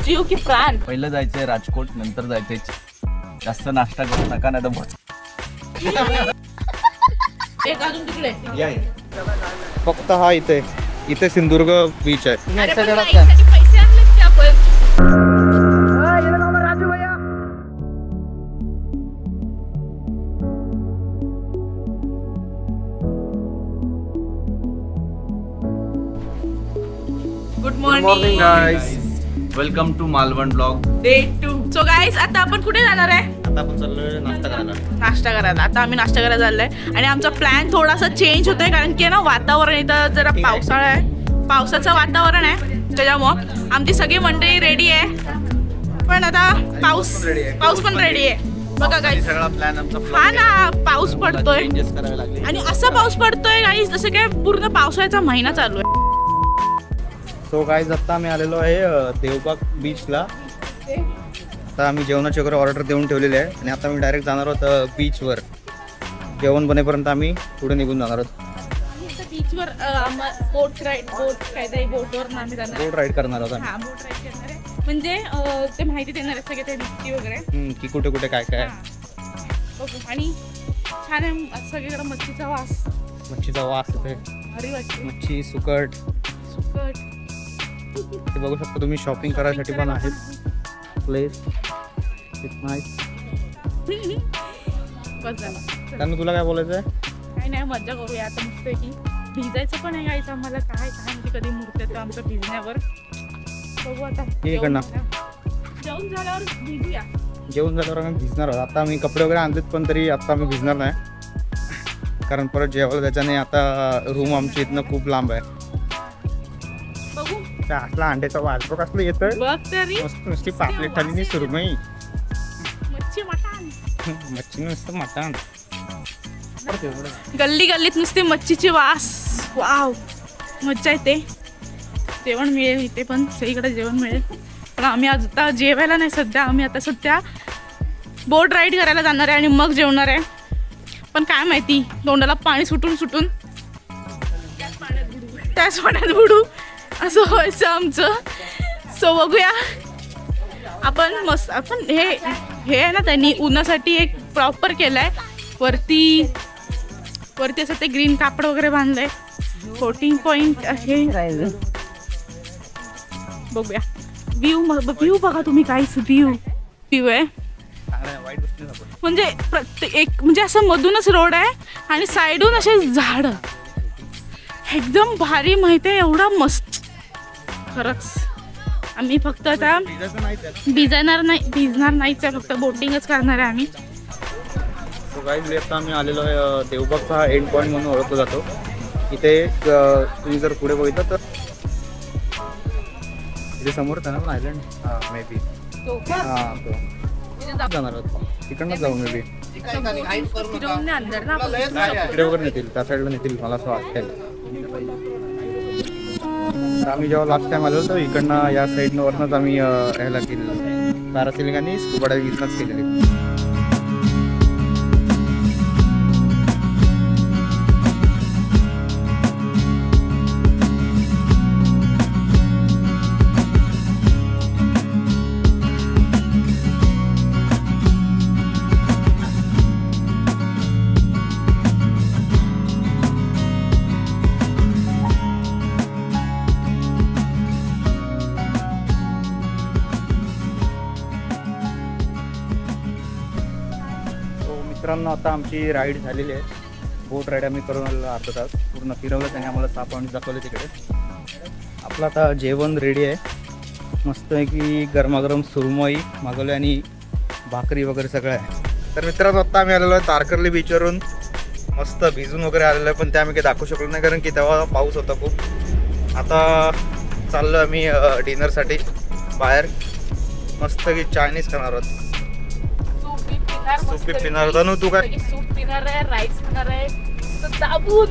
जीव की प्राण. पहिलं जायचंय राजकोट, नंतर जायचंय. जास्त नाश्ता करू नका नाही तर एक अजून तिकडे. फक्त हा इथे सिंधुदुर्ग बीच आहे. अरे पण गाईसाठी पैसे आणलेत की आपण. Good morning guys, welcome to Malvan blog day 2. So guys आता आपण कुठे जाणार आहे? आता आपण चाललोय नाश्ता करायला. नाश्ता करायला. आता आम्ही नाश्ता करायला चाललोय आणि आमचा प्लॅन थोडासा चेंज होतोय कारण की ना वातावरण इथं जरा पावसाळा आहे, पावसाचं वातावरण आहे. त्याच्यामुळं आमची सगळी मंडळी रेडी आहे, पण आता पाऊस पण रेडी आहे. बघा गाईज, सगळा प्लॅन आमचा हा ना पाऊस पडतोय चेंजेस करावे लागले. आणि असा पाऊस पडतोय गाईज जसं काय पूर्ण पावसाळ्याचा महिना चालू आहे. सो गाइस, आता आम्ही आलेलो आहे देवबाग बीचला. आता आम्ही जेवणाची वगैरे ऑर्डर देऊन ठेवलेली आहे आणि आता मी डायरेक्ट जाणार आहोत बीचवर. जेवण बनेपर्यंत आम्ही पुढे निघून जाणार आहोत. बीचवर बोट राईड बोटवर आम्ही जाणार. बोट राईड करणार आहोत आम्ही. हा, बोट राईड करणार आहे. म्हणजे ते माहिती देणार आहे सगळे ते रिक्ती वगैरे की कुठे कुठे काय काय. बघू. आणि छान आहे सगळीकडे मच्छीचा वास. मच्छीचा वास येतोय. भारी वाटते. मच्छी, सुकट ते बघू शकता तुम्ही. शॉपिंग करायसाठी पण आहेत प्लेस. It's nice. बस झालं. त्यांना तुला काय बोलायचं आहे? काही नाही, मजा करूया आता मस्त की. भिजायचं पण आहे गायचं आम्हाला. काय म्हणजे कधी मूर्त येतो आमच्या भिजण्यावर. बघू आता. इकडनं जेवण झाल्यावर भिजूया. जेवण झाल्यावर आम्ही भिजणार आहोत. आता आम्ही कपडे वगैरे आणलेत पण तरी आता आम्ही भिजणार नाही कारण परत जेवायला जायचं नाही. आता रूम आमची इथनं खूप लांब आहे. बघू. असला अंड्याचा वास बघ कसलं येतोय. बघ तरी मस्त नुसती पापलेट थाली सुरमई. मच्छी मटण. मच्छी नुसतं मटण. गल्ली गल्लीत नुसती मच्छीची वास. वाव, मज्जा येते. जेवण मिळेल इथे पण, सगळीकडे जेवण मिळेल. पण आम्ही आता जेवायला नाही सध्या. आम्ही आता सध्या बोट राईड करायला जाणार आहे आणि मग जेवणार आहे. पण काय माहिती, तोंडाला पाणी सुटून त्याच पाण्यात बुडू असं व्हायचं आमचं. सो बघूया आपण. मस्त आपण हे आहे ना, त्यांनी उन्हासाठी एक प्रॉपर केलंय. वरती असं ते ग्रीन कापड वगैरे बांधलंय. फोटिंग पॉइंट आहे. बघूया व्ह्यू बघा तुम्ही. काहीच व्ह्यू आहे म्हणजे प्रत्येक एक म्हणजे असं मधूनच रोड आहे आणि साईडून असे झाड. एकदम भारी माहिती आहे. एवढा मस्त खरंच. आम्ही फक्त आता भिजणार नाहीच आहे, फक्त बोटिंगच करणार आहे आम्ही. आता आम्ही आलेलो आहे देवबागचा एंड पॉईंट म्हणून ओळखला जातो. इथे तुम्ही जर पुढे बघितलं तर इथे समोर आहे ना आयलंड. मे बी जाणार आहोत. तिकडनंच जाऊ मे बी. तिकडे वगैरे नेतील, त्या साईडला नेतील मला असं वाटतं. आम्ही जेव्हा लास्ट टाइम आलो होतो इकडनं या साईडनं वरनंच आम्ही ह्याला केलेलं पॅरासेलिंग आणि स्कुबा डायव्हिंग इथनंच केलेली. मित्रांनो, आता आमची राईड झालेली आहे. बोट राईड आम्ही करून आलेलो अर्धा तास. पूर्ण फिरवलं त्याने आम्हाला 6 पॉईंट दाखवले तिकडे. आपलं आता जेवण रेडी आहे. मस्त आहे की गरमागरम सुरमई मागवली आणि भाकरी वगैरे सगळं आहे. तर मित्रांनो, आता आम्ही आलेलो आहे तारकर्ली बीचवरून. मस्त भिजून वगैरे आलेलो आहे पण ते आम्ही काही दाखवू शकलो नाही कारण की तेव्हा पाऊस होता खूप. आता चाललो आम्ही डिनरसाठी बाहेर. मस्त की चायनीज खाणार आहोत. सूप पिणार होता ना तू? काय सूप पिणार आहे, राईस खाणार आहे दाबून.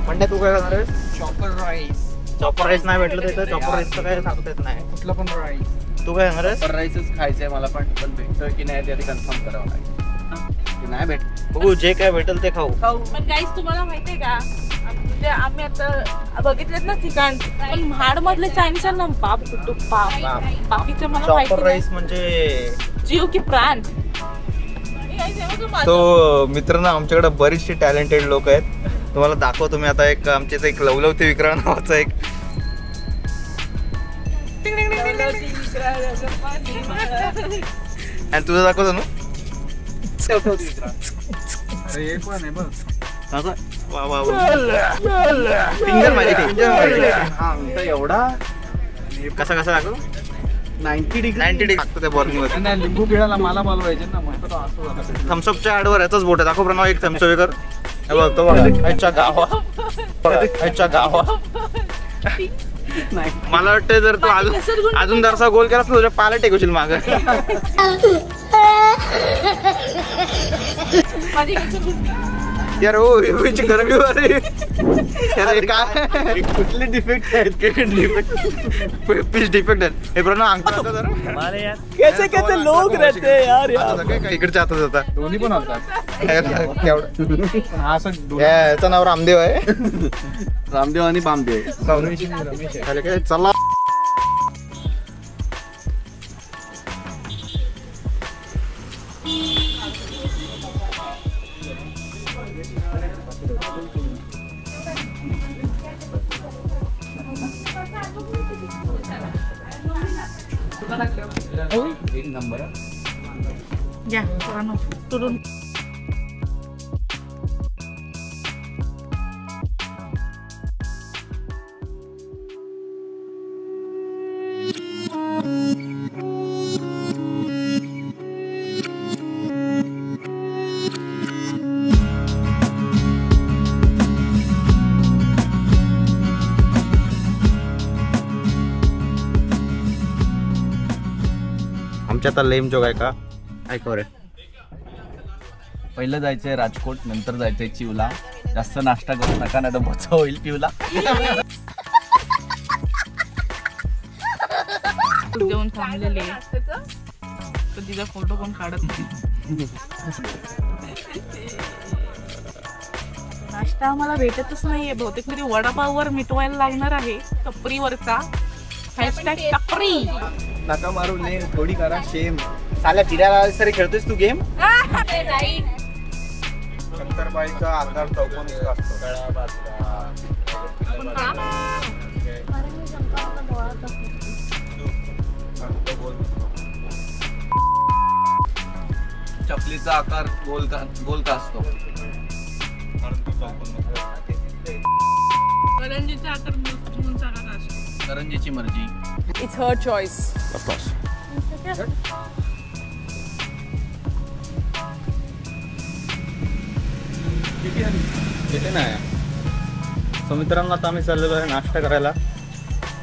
म्हणजे तू काय खाणार आहे? Chopper rice. चॉपर राईस नाही भेटलं तर चॉपर राईसचं काय सांगता येत नाही. कुठला पण राईस. तू काय खाणार आहे? चॉपर राईसच खायचंय मला पण भेटतोय की नाही ते आधी कन्फर्म करावं लागेल. नाही भेट बघू, जे काय भेटेल ते खाऊ. पण गाईस तुम्हाला माहितीये का म्हणजे आम्ही आता बघितलेत ना ठिकाण, पण महाड मधले चायनीज ना बाप कुटू बाप, बाकीचे मला माहिती चॉपर नाही. राईस म्हणजे जीव की प्राण. तो मित्रांनो, आमच्याकडे बरीचशी टॅलेंटेड लोक आहेत. तुम्हाला दाखवतो मी आता. एक आमच्या इथे एक लवलवते विक्रा नावाचा एक आणि तुझं दाखवतो ना. फिंगर माझी एवढा कसा कसा दाखव. 90 डिग्री लागतो त्या बॉर्निंग मध्ये. लिंबू पिळाला मला बोलवायचे ना, मग असं थम्सअपच्या ऍडवर याचाच बोट आहे. दाखव प्रणव एक थम्सअप वेगर. बघतो बघा गावा. मला वाटतं जर तू अजून जरसा गोल केलास ना, तुझ्या पाला टेकवशील माग. यार हो गरमी वाले काय कुठले डिफेक्ट आहेत. पिच डिफेक्ट आहेत हे प्रणव. अंक कैसे लोग रहते हैं यार. इकडच्या हातात होता. दोन्ही पण होतात. याचं नाव रामदेव आहे. रामदेव आणि बामदेव. चला या तुरून आमच्या आता लेम जोग आहे का ऐकव रे. पहिलं जायचंय राजकोट, नंतर जायचंय चिवला. जास्त नाश्ता करू नका, नाही तर बोचा होईल पिवला. जेवण थांबलेले तर तिचा फोटो कोण काढत नाही. नाश्ता आम्हाला भेटतच नाहीये. बहुतेक तरी वडापाववर मिटवायला लागणार आहे. टपरीवरचा हॅशटॅग टपरी. नका मारू ले थोडी करा शेम. साल्या फिरायला सरी खेळतोयस तू गेम. शंकरबाईचा आकार चौकोनी असतो. चपलीचा आकार गोल का असतो. करंजीचा आकार मुंचा का असतो. करंजीची मर्जी. It's her choice. Of course. येते ना. सो मित्रांनो, आता आम्ही चाललेलो आहे नाश्ता करायला.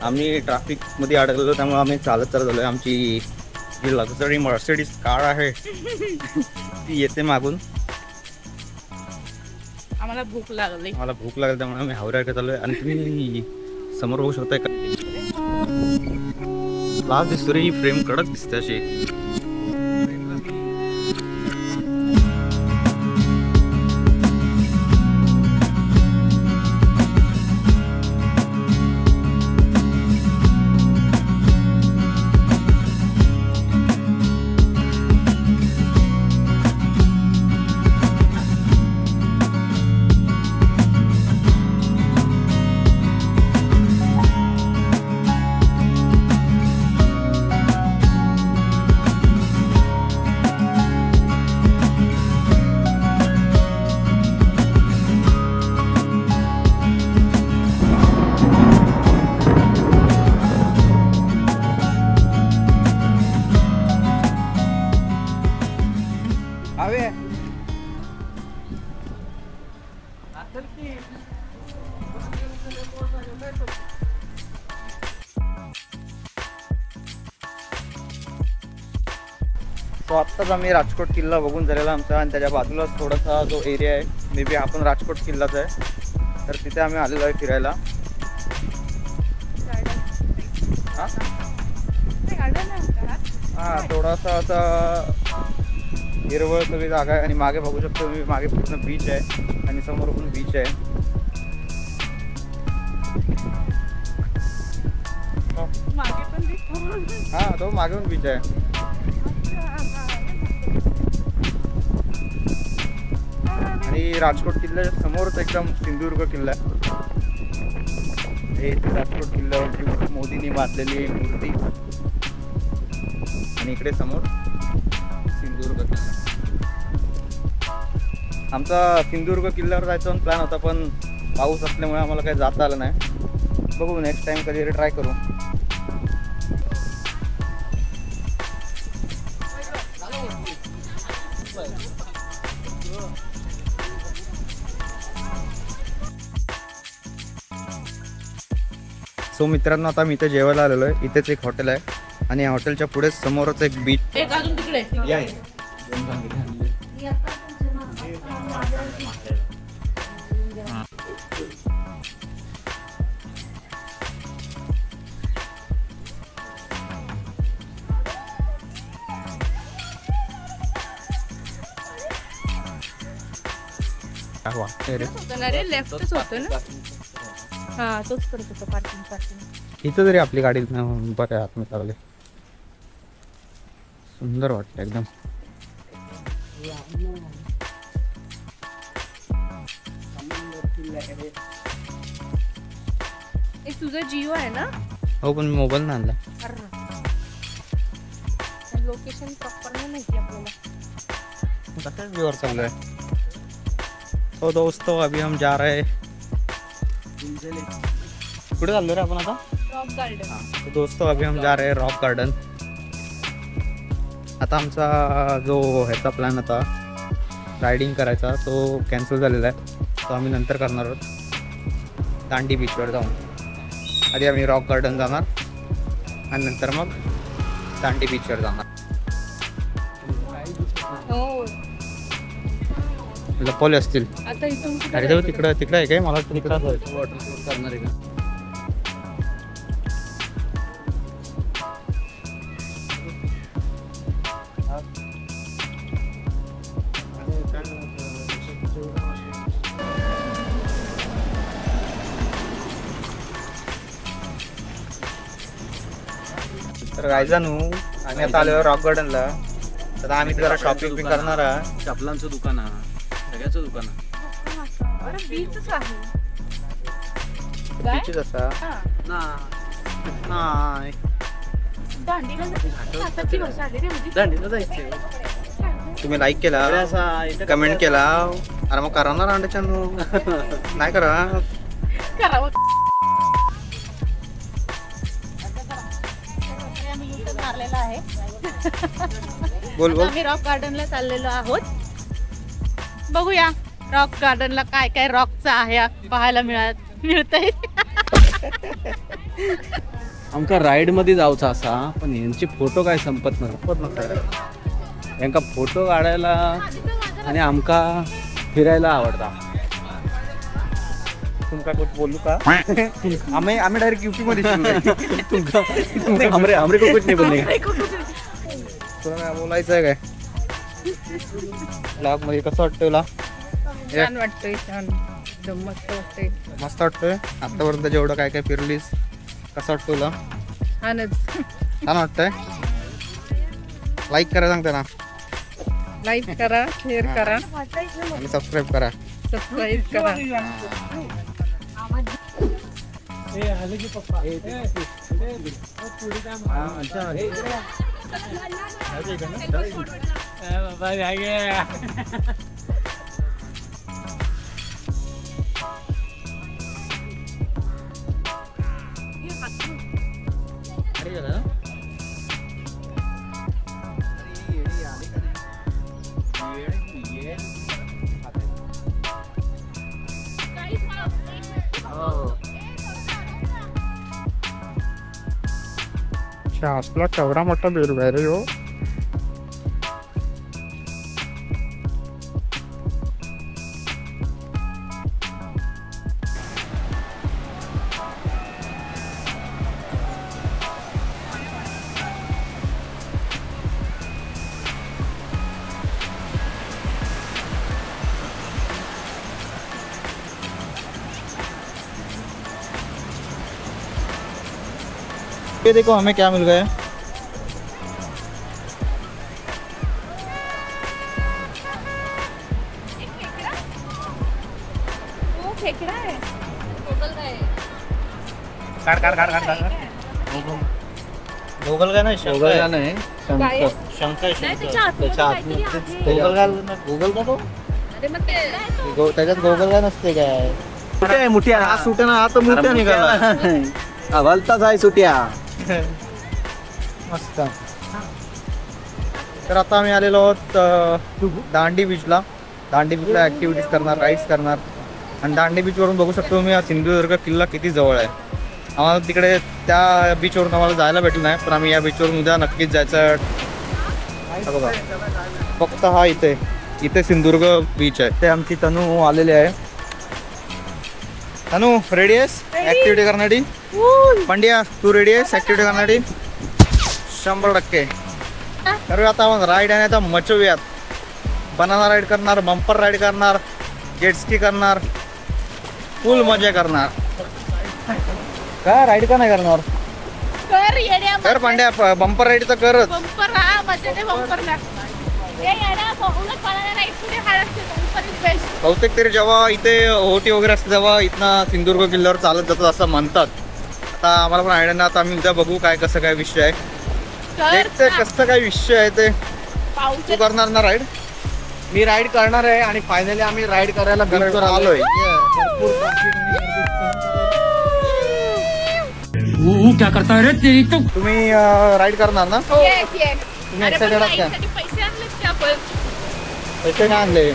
आम्ही ट्रॅफिकमध्ये अडकलेलो, त्यामुळे आम्ही चालत चाललो आहे. आमची जी लक्झरी मर्सिडीज कार आहे ती येते मागून. आम्हाला भूक लागली. मला भूक लागली, त्यामुळे आम्ही हावऱ्या चाललो आहे. आणि तुम्ही समोर बघू शकताय का लास्ट दिसतो रे. ही फ्रेम कडक दिसते अशी. तो आत्ताच आम्ही राजकोट किल्ला बघून झालेला आमचा. आणि त्याच्या बाजूलाच थोडासा जो एरिया आहे, मे बी आपण राजकोट किल्लाच आहे, तर तिथे आम्ही आलेलो आहे फिरायला. हां, थोडासा आता हिरवळ सगळी जागा आहे. आणि मागे बघू शकतो मी, मागे पूर्ण बीच आहे आणि समोर पण बीच आहे. मागे पण दिसतो. हा तो मागून बीच आहे. आणि राजकोट किल्ल्याच्या समोरच एकदम सिंधुदुर्ग किल्ला आहे. हे राजकोट किल्ल्यावरती मोदींनी बांधलेली मूर्ती आणि इकडे समोर सिंधुदुर्ग किल्ला. आमचा सिंधुदुर्ग किल्ल्यावर जायचा प्लॅन होता पण पाऊस असल्यामुळे आम्हाला काही जाता आलं नाही. बघू नेक्स्ट टाइम कधीतरी ट्राय करू. सो मित्रांनो आता मी इथे जेवायला आलेलो आहे. इथेच एक हॉटेल आहे आणि या हॉटेलच्या पुढे समोरच एक बीच. एक अजून तिकडे. लेफ्टच होतं ना. हा तोच करत होता पार्किंग. इथं तरी आपली गाडी बऱ्या आतमध्ये चालले. सुंदर वाटतं एकदम. एक तुझा जिओ आहे ना. हो पण मी मोबाईल नाही आणला. लोकेशन प्रॉपर नाही माहिती आपल्याला. कसा व्यूअर चालू है. तो दोस्तों अभी हम जा रहे हैं. कुठे चाललो रे आपण आता. Rock garden. तो दोस्तों अभी हम जा रहे हैं रॉक गार्डन. आता आमचा जो ह्याचा प्लॅन होता रायडिंग करायचा तो कॅन्सल झालेला आहे. तो आम्ही नंतर करणार आहोत दांडी बीचवर जाऊन. आधी आम्ही रॉक गार्डन जाणार आणि नंतर मग दांडी बीचवर जाणार. हो लपवले असतील. आता इथून अरे जाऊ तिकडं आहे काय. मला वाटतं तिकडं वॉटर स्पोर्ट करणार आहे का. तर गायजानू आम्ही आता आलो रॉक गार्डनला. तर आम्ही जरा शॉपिंग करणार आहे. चपलांचं दुकान आहे, सगळ्याचं दुकान आहे. अरे बीचच आहे. बीचच असा नाही. दांडीला आताची भाषा आली रे म्हणजे. दांडीला जायचंय. तुम्ही लाईक केला कमेंट केला. अरे मग करा ना रांडच्या नाही करा. करावं. मारलेला आहे. बोल बोल. आम्ही रॉक गार्डनला चाललेलो आहोत. बघूया रॉक गार्डनला काय काय रॉकचं आहे पाहायला मिळतंय. आमका राईड मध्ये जाऊचा असा पण यांचे फोटो काय संपत नसतात. यांका फोटो काढायला आणि आमका फिरायला आवडता. तुमका कुछ बोलू का. आम्ही डायरेक्ट यूपी मध्ये हमरे को कुछ नहीं बोलने का. तुला काय बोलायचं आहे काय. ब्लॉग मध्ये कसं वाटतं तुला. छान वाटतंय. छान मस्त वाटतंय. मस्त वाटतंय. आतापर्यंत जेवढं काय काय फिरलीस कसं वाटतं तुला. छानच. छान वाटतंय. लाईक करा सांगते ना. लाईक करा शेअर करा आणि सबस्क्राईब करा. सबस्क्राईब करा. असला केवढा मोठा बेल आहे रे हो. ये देखो हमें क्या मिल गया। गोगलगाय नाही, गोगलगाय नाही, शंख त्याच्या आतमध्ये त्याच्यात गोगलगाय नसते काय? मुठ्या हा सुट्या ना, हा तर मोठ्या निघाला. भलताच आहे सुट्या. मस्त. तर आता आम्ही आलेलो आहोत दांडी बीचला. दांडी बीचला ऍक्टिव्हिटीज करणार, राईड्स करणार. आणि दांडी बीचवरून बघू शकतो मी सिंधुदुर्ग किल्ला किती जवळ आहे. आम्हाला तिकडे त्या बीचवरून आम्हाला जायला भेटलं नाही, पण आम्ही या बीचवरून उद्या नक्कीच जायचं. बघा फक्त हा इथे सिंधुदुर्ग बीच आहे. ते आमची तनू आलेली आहे. तनू रेडी आहेस ऍक्टिव्हिटी करण्यासाठी? पंड्या तू रेडी आहेस ऍक्टिव्हिटी करण्यासाठी? 100%. तर आता आपण राईड आहे आता मचवूयात. बनाना राईड करणार, बंपर राईड करणार, जेटस्की करणार, फुल मजा करणार. काय राईड का नाही करणार? कर पांड्या, बंपर राईड तर करच. बहुतेक तरी जेव्हा इथे ओटी वगैरे असते तेव्हा इथनं सिंधुदुर्ग किल्ल्यावर चालत जातात असं म्हणतात. आता आम्हाला पण आयडिया नाही. आता आम्ही उद्या बघू काय कसं काय विषय आहे, देखते कसं काय विषय आहे ते. तू करणार ना राईड? मी राईड करणार आहे आणि फायनली आम्ही राईड करायला बीचवर आलोय. क्या करता है तेरी तो? तुम्ही राईड करणार ना? तुम्ही एक्साइटेड आहात का? पैसे काय आणले?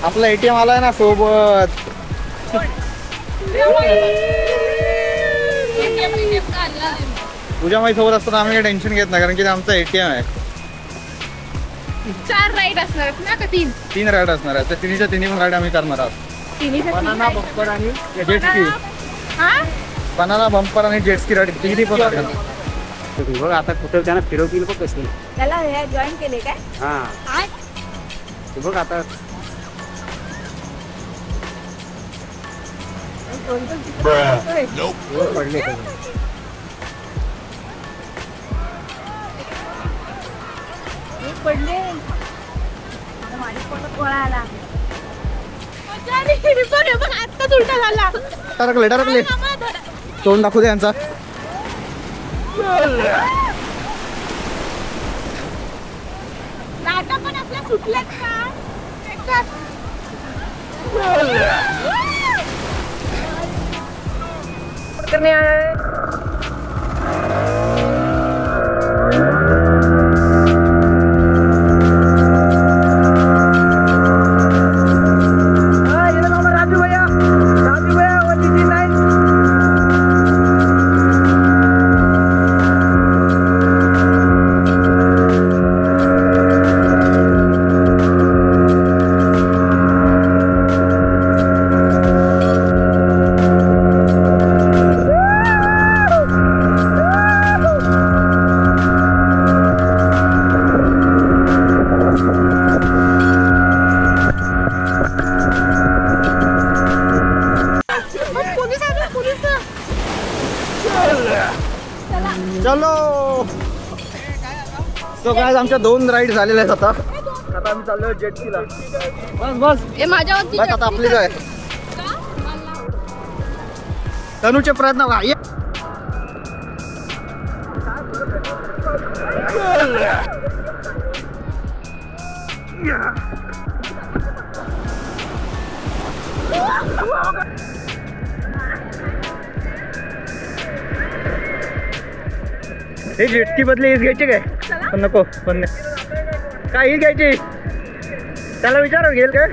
आपला ATM आलाय ना सोबत. तुझ्या माहिती सोबत असताना आम्ही काही टेन्शन घेत नाही, कारण की आमचा ATM आहे. 4 राईड असणार आहेत ना का 3? 3 राईड असणार आहे. त्या तिन्हीच्या तिन्ही पण राईड आम्ही करणार आहोत. बनाना बंपर आणि जेटस्की, बनाना बंपर आणि जेटस्की राईड तिन्ही पण आहे. बघ आता कुठे त्यांना फिरवतील बघ कसं. त्याला जॉईन केले काय? हा बघ आता पडले. पडले आत्ताच उलटा झाला. टाकले तोंड दाखवू दे यांचा. लाटा पण आपल्या सुटल्यात का? चलो सो गाइस आमच्या 2 राईड झालेल्या आहेत. आता आम्ही चाललोय जेटस्कीला. बस माझ्यावरती आता आपलीच आहे. तनूचे प्रयत्न बघा. हे जेटस्की बदले हेच घ्यायचे काय? पण नको, पण काय ही घ्यायची? त्याला विचार घेईल काय?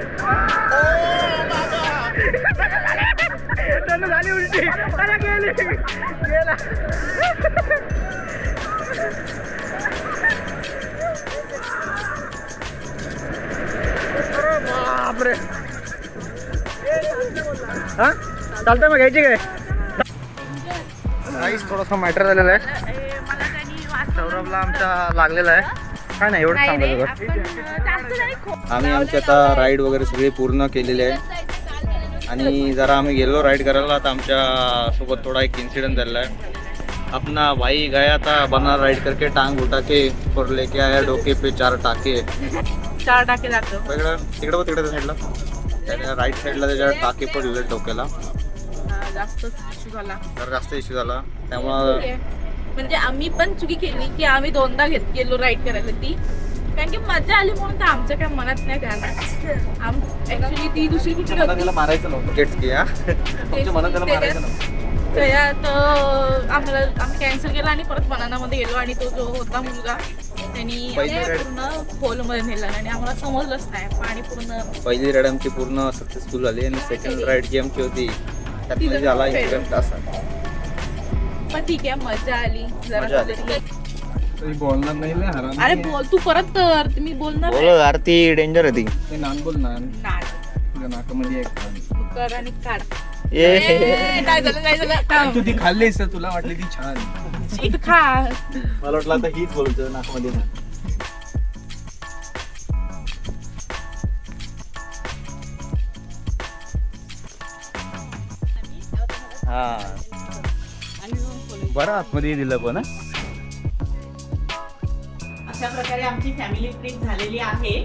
झाली उलटी. गेला. बापरे. हा चालतंय मग घ्यायची काय? राईस थोडासा मॅटर झालेला आहे. सौरभला आमच्या लागलेला आहे. काय नाही एवढं चांगलं. आम्ही आमची आता राईड वगैरे सगळी पूर्ण केलेली आहे आणि जरा आम्ही गेलो राईड करायला. आता आमच्या सोबत थोडा एक इन्सिडेंट झालेला आहे. अपना भाई गया था बना राइड करके टांग उठा के और लेके आया डोके पे 4 टाके. 4 टाके लागतो. तिकडे साईडला त्याने राईट साईडला त्याच्या टाके पडले डोक्याला. जास्त इश्यू झाला. तर जास्त इश्यू झाला त्यामुळं म्हणजे आम्ही पण चुकी केली की आम्ही 2दा गेलो राईड करायला ती, कारण की मजा आली म्हणून तर आमच्या काय मनात नाही त्याला. ऍक्च्युली ती दुसरी कुठली होती त्याला मारायचं नव्हतं. जेट स्की हा. तुमच्या मनात त्याला मारायचं नव्हतं. त्याच्यात आम्ही कॅन्सल केला आणि परत बनानामध्ये गेलो आणि तो जो होता मुलगा त्यांनी पूर्ण खोलमध्ये नेला आणि आम्हाला समजलंच नाही. पाणी पूर्ण. पहिली राईड आमची पूर्ण सक्सेसफुल झाली आणि सेकंड राईड जी आमची होती त्यात म्हणजे झाला इन्सिडेंट असा. पण ठीक आहे, मजा आली मजा जरा आली. तरी. बोलणार नाही ना हराम. अरे बोल तू परत कर, मी बोलणार बोल यार ती डेंजर आहे ती. ते नान बोल ना. नाही. तुझ्या नाकामध्ये एक कान. कर आणि काढ. ए काय झालं तू ती खाल्लीस तर तुला वाटली ती छान. खा. मला वाटलं आता हीच बोलतो नाकामध्ये ना. हा बरं आतमध्ये दिलं पण. अशा प्रकारे आमची फॅमिली ट्रिप झालेली आहे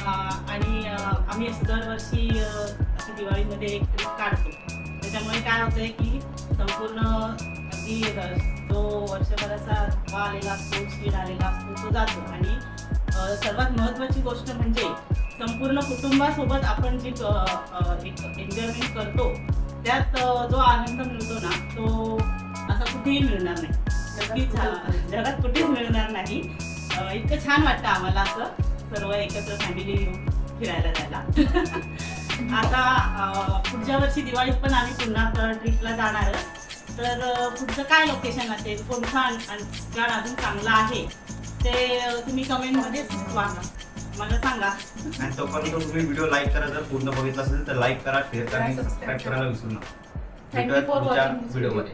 आणि आम्ही असं दरवर्षी अशी दिवाळीमध्ये एक ट्रिप काढतो. त्याच्यामुळे काय होतंय की संपूर्ण अगदी जो वर्षभराचा धबा आलेला असतो, स्पीड आलेला असतो तो जातो. आणि सर्वात महत्त्वाची गोष्ट म्हणजे संपूर्ण कुटुंबासोबत आपण जी एक एन्जॉयमेंट करतो त्यात जो आनंद मिळतो ना तो असा कुठेही मिळणार नाही. नक्कीच जगात कुठेच मिळणार नाही. इतकं छान वाटतं आम्हाला असं सर्व एकत्र फॅमिली फिरायला जायला. आता पुढच्या वर्षी दिवाळीत पण आम्ही पुन्हा ट्रिपला जाणार. तर पुढचं काय लोकेशन असेल, कोणतं ठिकाण अजून चांगलं आहे ते तुम्ही कमेंटमध्ये सुचवा, मला सांगा. आणि तोपर्यंत तुम्ही व्हिडिओ लाईक करा. जर पूर्ण बघितला असेल तर लाईक करा, शेअर करा आणि सबस्क्राईब करायला विसरू नका. थँक्यू फॉर वॉचिंग व्हिडिओमध्ये.